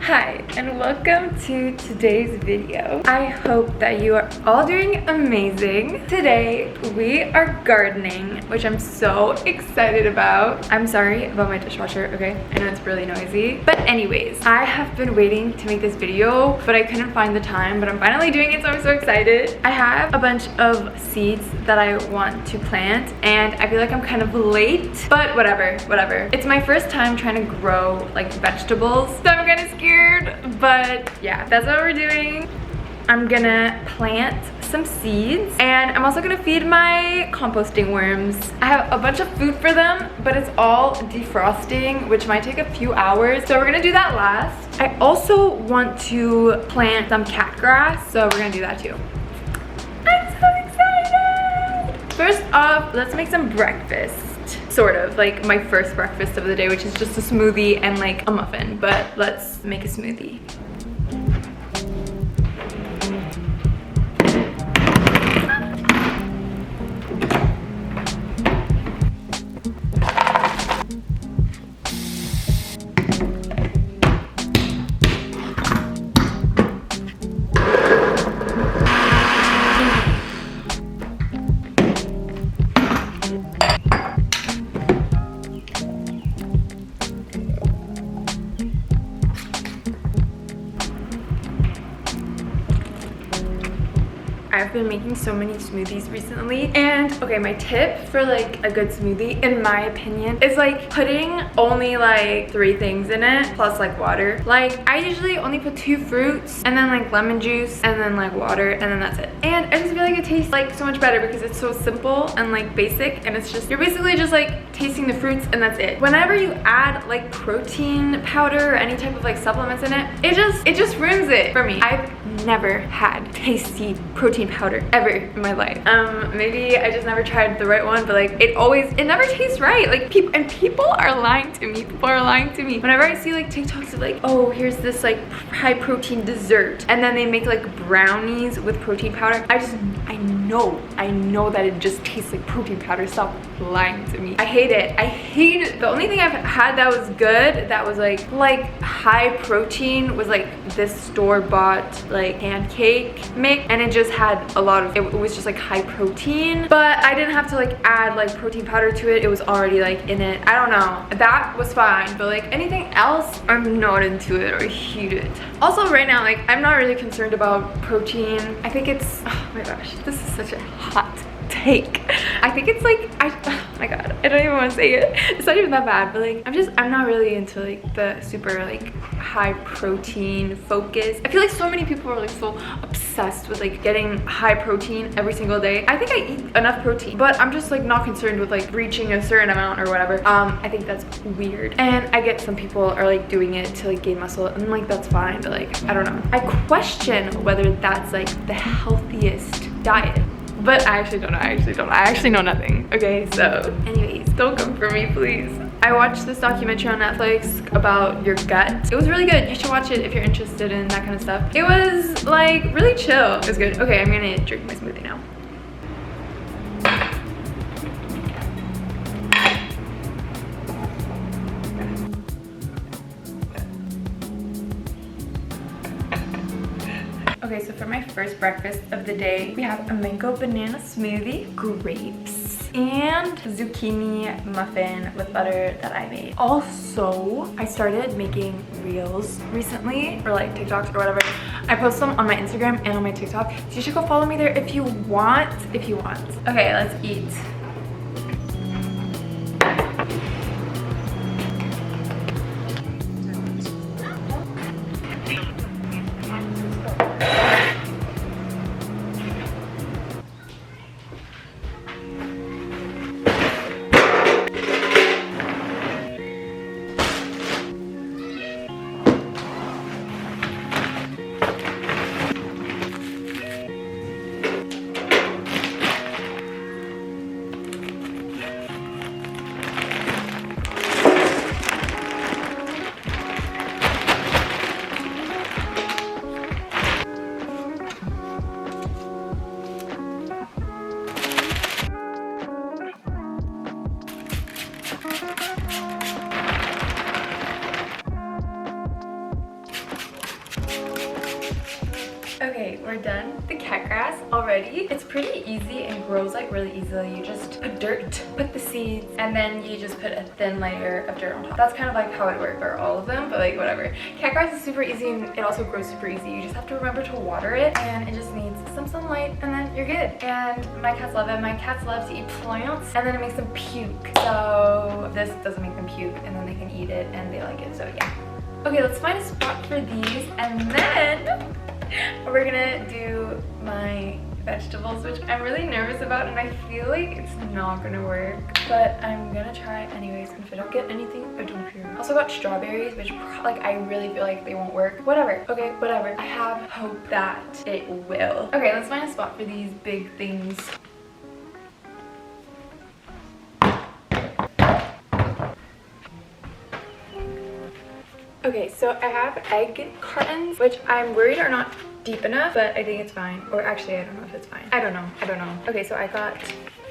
Hi, and welcome to today's video. I hope that you are all doing amazing. Today, we are gardening, which I'm so excited about. I'm sorry about my dishwasher, okay? I know it's really noisy. But anyways, I have been waiting to make this video, but I couldn't find the time, but I'm finally doing it, so I'm so excited. I have a bunch of seeds that I want to plant, and I feel like I'm kind of late, but whatever. It's my first time trying to grow like vegetables, so I'm kind of scared. But yeah, that's what we're doing. I'm gonna plant some seeds, and I'm also gonna feed my composting worms. I have a bunch of food for them, but it's all defrosting, which might take a few hours, so we're gonna do that last. I also want to plant some cat grass, so we're gonna do that too. I'm so excited! First off, let's make some breakfast. Sort of, like my first breakfast of the day, which is just a smoothie and like a muffin, but let's make a smoothie. I've been making so many smoothies recently, and okay, my tip for like a good smoothie, in my opinion, is like putting only like 3 things in it plus like water. Like I usually only put 2 fruits and then like lemon juice and then like water, and then that's it. And I just feel like it tastes like so much better because it's so simple and like basic, and it's just, you're basically just like tasting the fruits and that's it. Whenever you add like protein powder or any type of like supplements in it, it just ruins it for me. I've never had tasty protein powder ever in my life. Maybe I just never tried the right one, but like it never tastes right. Like people are lying to me. Whenever I see like TikToks of like, oh, here's this like high protein dessert, and then they make like brownies with protein powder, I know that it just tastes like protein powder. Stop lying to me. I hate it. The only thing I've had that was good, that was like high protein, was like this store-bought like pancake mix, and it just had a lot of, it was just like high protein, but I didn't have to like add like protein powder to it. It was already like in it. I don't know, that was fine, but like anything else, I'm not into it or hate it. Also right now, like I'm not really concerned about protein. I think it's, oh my gosh, this is such a hot take. I think it's like, oh my god, I don't even want to say it. It's not even that bad, but like I'm not really into like the super like high protein focus. I feel like so many people are like so obsessed with like getting high protein every single day. I think I eat enough protein, but I'm just like not concerned with like reaching a certain amount or whatever. I think that's weird, and I get some people are like doing it to like gain muscle, and like that's fine, but like I don't know. I question whether that's like the healthiest diet. But I actually don't know. I actually know nothing. Okay, so anyways, don't come for me, please. I watched this documentary on Netflix about your gut. It was really good. You should watch it if you're interested in that kind of stuff. It was like really chill. It was good. Okay, I'm gonna drink my smoothie now. Okay, so for my first breakfast of the day, we have a mango banana smoothie, grapes, and zucchini muffin with butter that I made. Also, I started making reels recently, or like TikToks or whatever. I post them on my Instagram and on my TikTok, so you should go follow me there if you want. Okay, let's eat. we're done. The cat grass already. It's pretty easy and grows like really easily. You just put dirt, put the seeds, and then you just put a thin layer of dirt on top. That's kind of like how it works for all of them, but like whatever. Cat grass is super easy and it also grows super easy. You just have to remember to water it, and it just needs some sunlight, and then you're good. And my cats love it. My cats love to eat plants, and then it makes them puke. So this doesn't make them puke, and then they can eat it and they like it, so yeah. Okay, let's find a spot for these, and then we're gonna do my vegetables, which I'm really nervous about, and I feel like it's not gonna work, but I'm gonna try anyways, and if I don't get anything, I don't care. Also got strawberries, which like I really feel like they won't work. Whatever. Okay, whatever. I have hope that it will. Okay, let's find a spot for these big things. Okay, so I have egg cartons, which I'm worried are not deep enough, but I think it's fine. Or actually, I don't know if it's fine. I don't know. Okay, so I got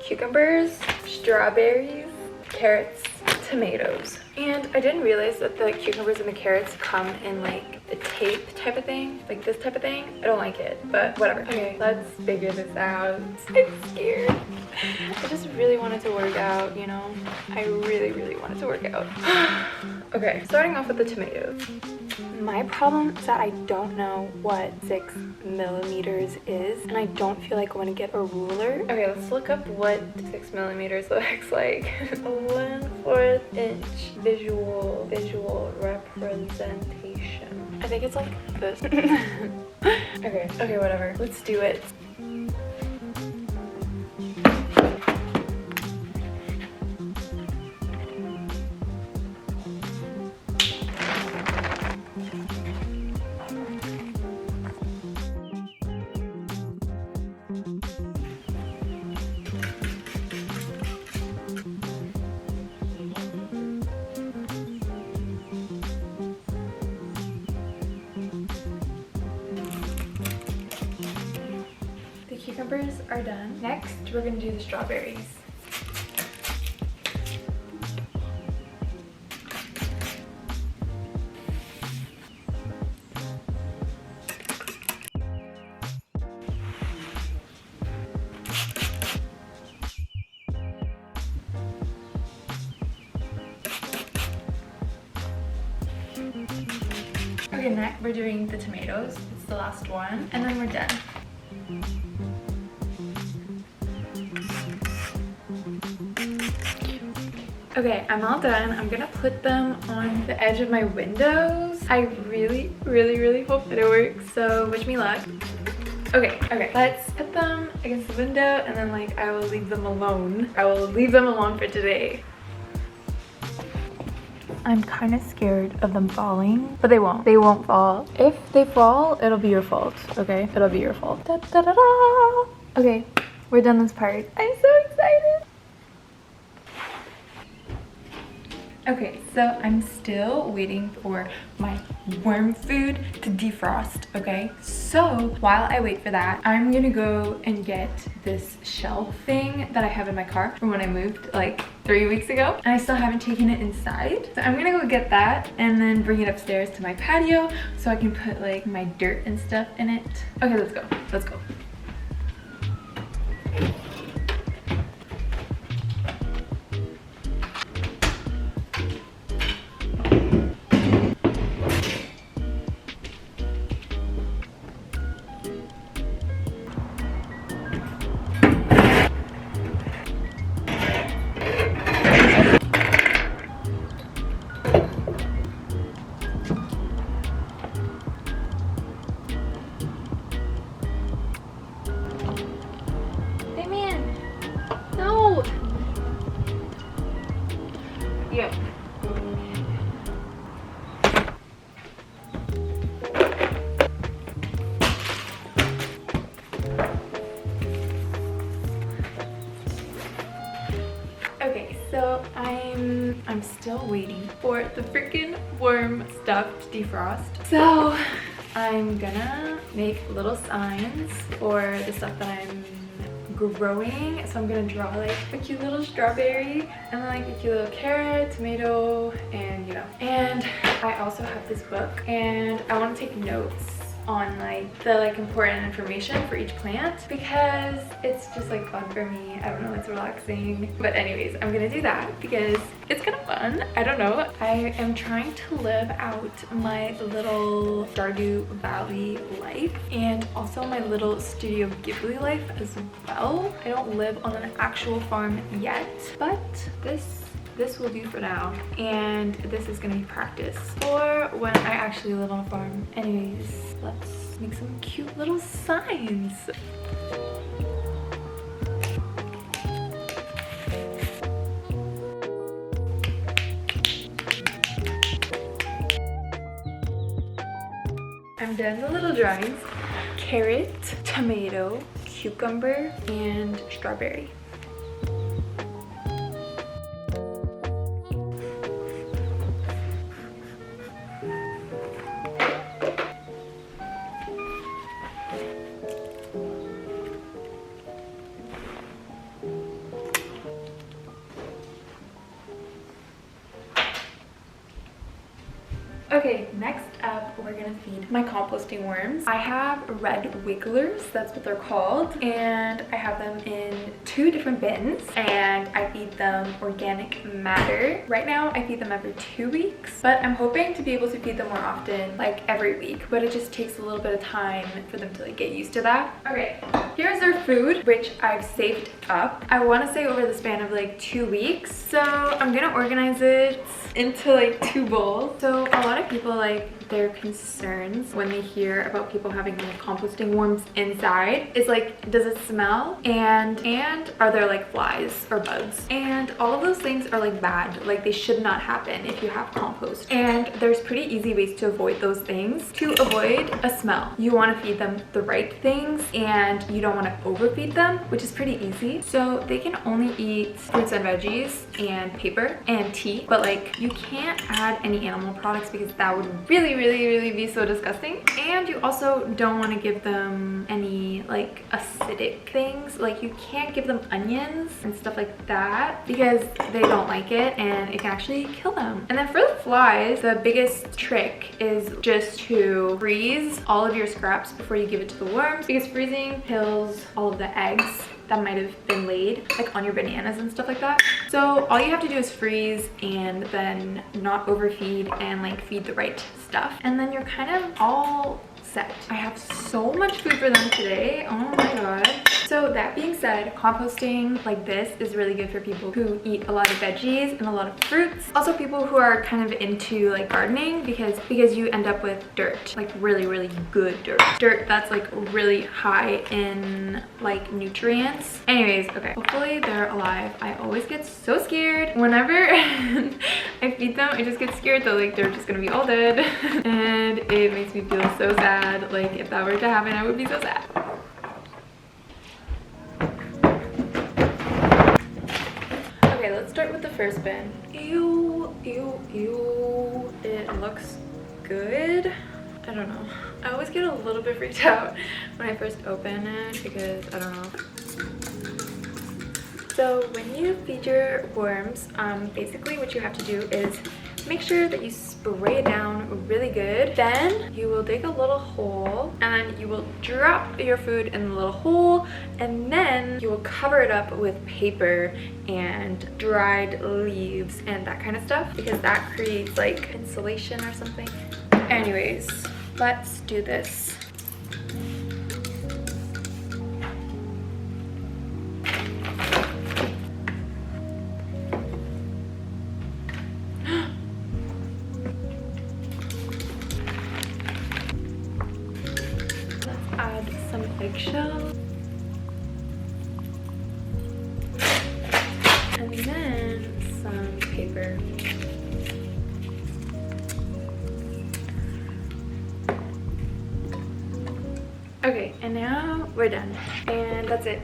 cucumbers, strawberries, carrots, tomatoes. And I didn't realize that the cucumbers and the carrots come in like the tape type of thing, like this type of thing. I don't like it, but whatever. Okay, let's figure this out. I'm scared. I just really wanted to work out, you know? I really wanted to work out. Okay, starting off with the tomatoes. My problem is that I don't know what 6 millimeters is, and I don't feel like I want to get a ruler. Okay, let's look up what 6 millimeters looks like. 1/4 inch visual representation. I think it's like this. Okay, whatever. Let's do it. Cucumbers are done. Next, we're gonna do the strawberries. Okay, next we're doing the tomatoes. It's the last one, and then we're done. Okay, I'm all done. I'm gonna put them on the edge of my windows. I really hope that it works, so wish me luck. Okay, let's put them against the window, and then like I will leave them alone. I will leave them alone for today. I'm kind of scared of them falling, but they won't. They won't fall. If they fall, it'll be your fault, okay? It'll be your fault. Da, da, da, da. Okay, we're done this part. I'm so excited. Okay, so I'm still waiting for my worm food to defrost, okay? So while I wait for that, I'm gonna go and get this shelf thing that I have in my car from when I moved like 3 weeks ago. And I still haven't taken it inside. So I'm gonna go get that and then bring it upstairs to my patio so I can put like my dirt and stuff in it. Okay, let's go. Let's go. Yeah. Okay, so I'm still waiting for the freaking worm stuff to defrost. So I'm gonna make little signs for the stuff that I'm growing. So I'm gonna draw like a cute little strawberry and then like a cute little carrot, tomato, and you know. And I also have this book and I want to take notes on like the like important information for each plant because it's just like fun for me. I don't know, it's relaxing. But anyways, I'm gonna do that because it's kind of fun. I don't know. I am trying to live out my little Stardew Valley life and also my little Studio Ghibli life as well. I don't live on an actual farm yet, but this will do for now, and this is gonna be practice for when I actually live on a farm. Anyways, let's make some cute little signs. I'm done the little drawings. Carrot, tomato, cucumber, and strawberry. Okay, next up, we're gonna feed my composting worms. I have red wigglers, that's what they're called, and I have them in 2 different bins, and I feed them organic matter. Right now, I feed them every 2 weeks, but I'm hoping to be able to feed them more often, like every week, but it just takes a little bit of time for them to like get used to that. Okay, here's their food, which I've saved up. I wanna say over the span of like 2 weeks, so I'm gonna organize it into like 2 bowls. So a lot of people, like, their concerns when they hear about people having like composting worms inside is like, does it smell, and are there like flies or bugs? And all of those things are like bad, like they should not happen if you have compost. And there's pretty easy ways to avoid those things. To avoid a smell, you want to feed them the right things, and you don't want to overfeed them, which is pretty easy. So they can only eat fruits and veggies and paper and tea, but like you can't add any animal products because that would really be so disgusting. And you also don't want to give them any like acidic things. Like you can't give them onions and stuff like that because they don't like it and it can actually kill them. And then for the flies, the biggest trick is just to freeze all of your scraps before you give it to the worms, because freezing kills all of the eggs that might have been laid like on your bananas and stuff like that. So all you have to do is freeze and then not overfeed and like feed the right stuff, and then you're kind of all set. I have so much food for them today. Oh my god. So that being said, composting like this is really good for people who eat a lot of veggies and a lot of fruits. Also people who are kind of into like gardening, because you end up with dirt, like really good dirt that's like really high in like nutrients. Anyways, okay, hopefully they're alive. I always get so scared whenever I feed them. I just get scared that like they're just gonna be all dead and it makes me feel so sad. Like if that were to happen, I would be so sad. Okay, let's start with the first bin. Ew. It looks good. I don't know. I always get a little bit freaked out when I first open it because I don't know. So when you feed your worms, basically what you have to do is make sure that you spray it down really good. Then you will dig a little hole and you will drop your food in the little hole, and then you will cover it up with paper and dried leaves and that kind of stuff, because that creates like insulation or something. Anyways, let's do this. Some eggshell, and then some paper. Okay, and now we're done, and that's it.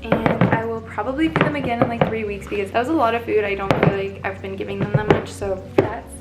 And I will probably feed them again in like 3 weeks because that was a lot of food. I don't feel like I've been giving them that much, so that's